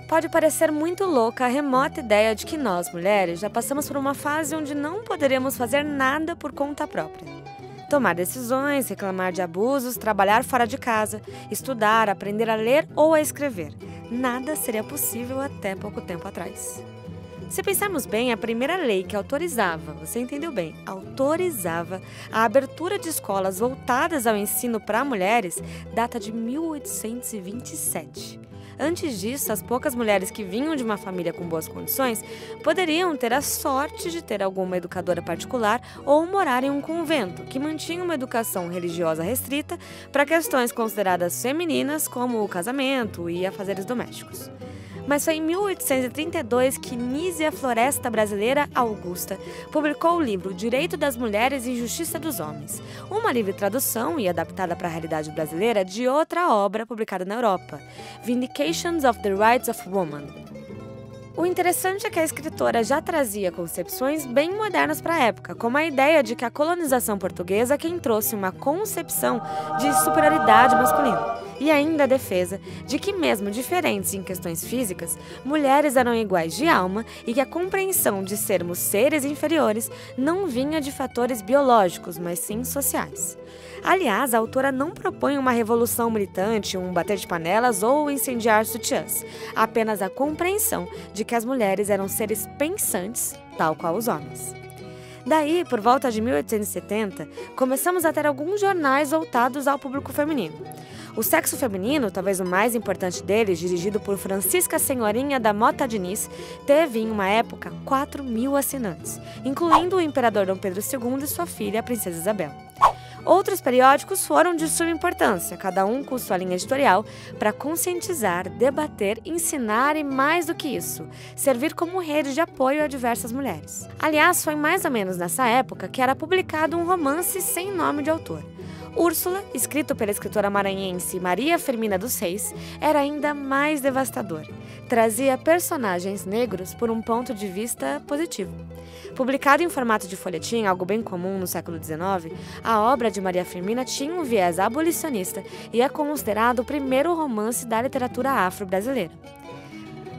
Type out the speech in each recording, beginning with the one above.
Pode parecer muito louca a remota ideia de que nós, mulheres, já passamos por uma fase onde não poderemos fazer nada por conta própria. Tomar decisões, reclamar de abusos, trabalhar fora de casa, estudar, aprender a ler ou a escrever. Nada seria possível até pouco tempo atrás. Se pensarmos bem, a primeira lei que autorizava, você entendeu bem, autorizava a abertura de escolas voltadas ao ensino para mulheres data de 1827. Antes disso, as poucas mulheres que vinham de uma família com boas condições poderiam ter a sorte de ter alguma educadora particular ou morar em um convento, que mantinha uma educação religiosa restrita para questões consideradas femininas, como o casamento e afazeres domésticos. Mas foi em 1832 que Nízia Floresta Brasileira Augusta publicou o livro Direito das Mulheres e Justiça dos Homens, uma livre tradução e adaptada para a realidade brasileira de outra obra publicada na Europa, Vindications of the Rights of Woman. O interessante é que a escritora já trazia concepções bem modernas para a época, como a ideia de que a colonização portuguesa é quem trouxe uma concepção de superioridade masculina, e ainda a defesa de que, mesmo diferentes em questões físicas, mulheres eram iguais de alma e que a compreensão de sermos seres inferiores não vinha de fatores biológicos, mas sim sociais. Aliás, a autora não propõe uma revolução militante, um bater de panelas ou incendiar sutiãs, apenas a compreensão de que as mulheres eram seres pensantes, tal qual os homens. Daí, por volta de 1870, começamos a ter alguns jornais voltados ao público feminino. O Sexo Feminino, talvez o mais importante deles, dirigido por Francisca Senhorinha da Mota Diniz, teve em uma época 4.000 assinantes, incluindo o imperador Dom Pedro II e sua filha, a princesa Isabel. Outros periódicos foram de suma importância, cada um com sua linha editorial, para conscientizar, debater, ensinar e, mais do que isso, servir como rede de apoio a diversas mulheres. Aliás, foi mais ou menos nessa época que era publicado um romance sem nome de autor. Úrsula, escrito pela escritora maranhense Maria Firmina dos Reis, era ainda mais devastador. Trazia personagens negros por um ponto de vista positivo. Publicado em formato de folhetim, algo bem comum no século XIX, a obra de Maria Firmina tinha um viés abolicionista e é considerado o primeiro romance da literatura afro-brasileira.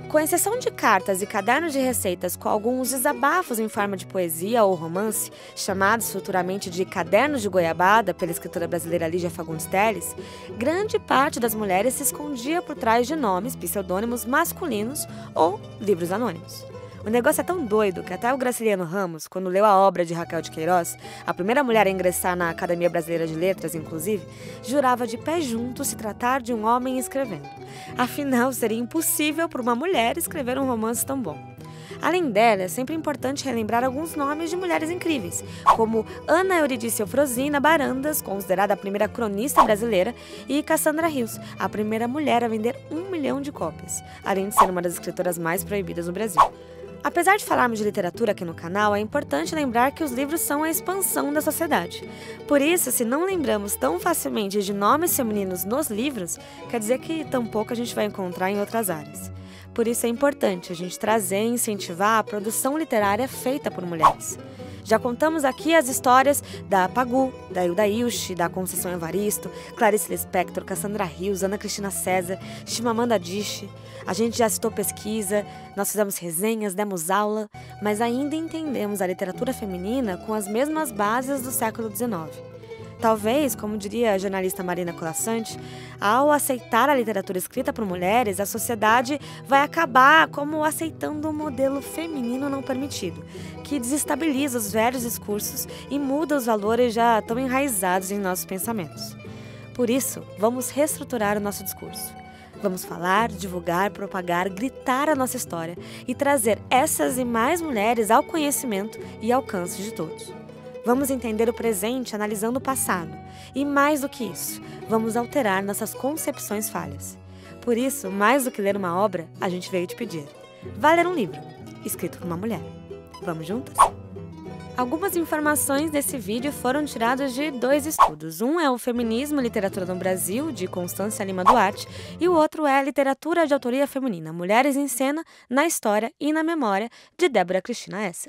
Com exceção de cartas e cadernos de receitas com alguns desabafos em forma de poesia ou romance, chamados futuramente de Cadernos de Goiabada pela escritora brasileira Lígia Fagundes Telles, grande parte das mulheres se escondia por trás de nomes, pseudônimos masculinos ou livros anônimos. O negócio é tão doido que até o Graciliano Ramos, quando leu a obra de Raquel de Queiroz, a primeira mulher a ingressar na Academia Brasileira de Letras, inclusive, jurava de pé junto se tratar de um homem escrevendo. Afinal, seria impossível para uma mulher escrever um romance tão bom. Além dela, é sempre importante relembrar alguns nomes de mulheres incríveis, como Ana Eurídice Eufrosina Barandas, considerada a primeira cronista brasileira, e Cassandra Rios, a primeira mulher a vender 1 milhão de cópias, além de ser uma das escritoras mais proibidas no Brasil. Apesar de falarmos de literatura aqui no canal, é importante lembrar que os livros são a expansão da sociedade. Por isso, se não lembramos tão facilmente de nomes femininos nos livros, quer dizer que tampouco a gente vai encontrar em outras áreas. Por isso é importante a gente trazer e incentivar a produção literária feita por mulheres. Já contamos aqui as histórias da Pagu, da Hilda Ilch, da Conceição Evaristo, Clarice Lispector, Cassandra Rios, Ana Cristina César, Chimamanda Adichie. A gente já citou pesquisa, nós fizemos resenhas, demos aula, mas ainda entendemos a literatura feminina com as mesmas bases do século XIX. Talvez, como diria a jornalista Marina Colasanti, ao aceitar a literatura escrita por mulheres, a sociedade vai acabar como aceitando um modelo feminino não permitido, que desestabiliza os velhos discursos e muda os valores já tão enraizados em nossos pensamentos. Por isso, vamos reestruturar o nosso discurso. Vamos falar, divulgar, propagar, gritar a nossa história e trazer essas e mais mulheres ao conhecimento e alcance de todos. Vamos entender o presente analisando o passado. E mais do que isso, vamos alterar nossas concepções falhas. Por isso, mais do que ler uma obra, a gente veio te pedir. Vá ler um livro, escrito por uma mulher. Vamos juntas? Algumas informações desse vídeo foram tiradas de 2 estudos. Um é o Feminismo e Literatura no Brasil, de Constância Lima Duarte, e o outro é Literatura de Autoria Feminina, Mulheres em Cena, na História e na Memória, de Débora Cristina Esser.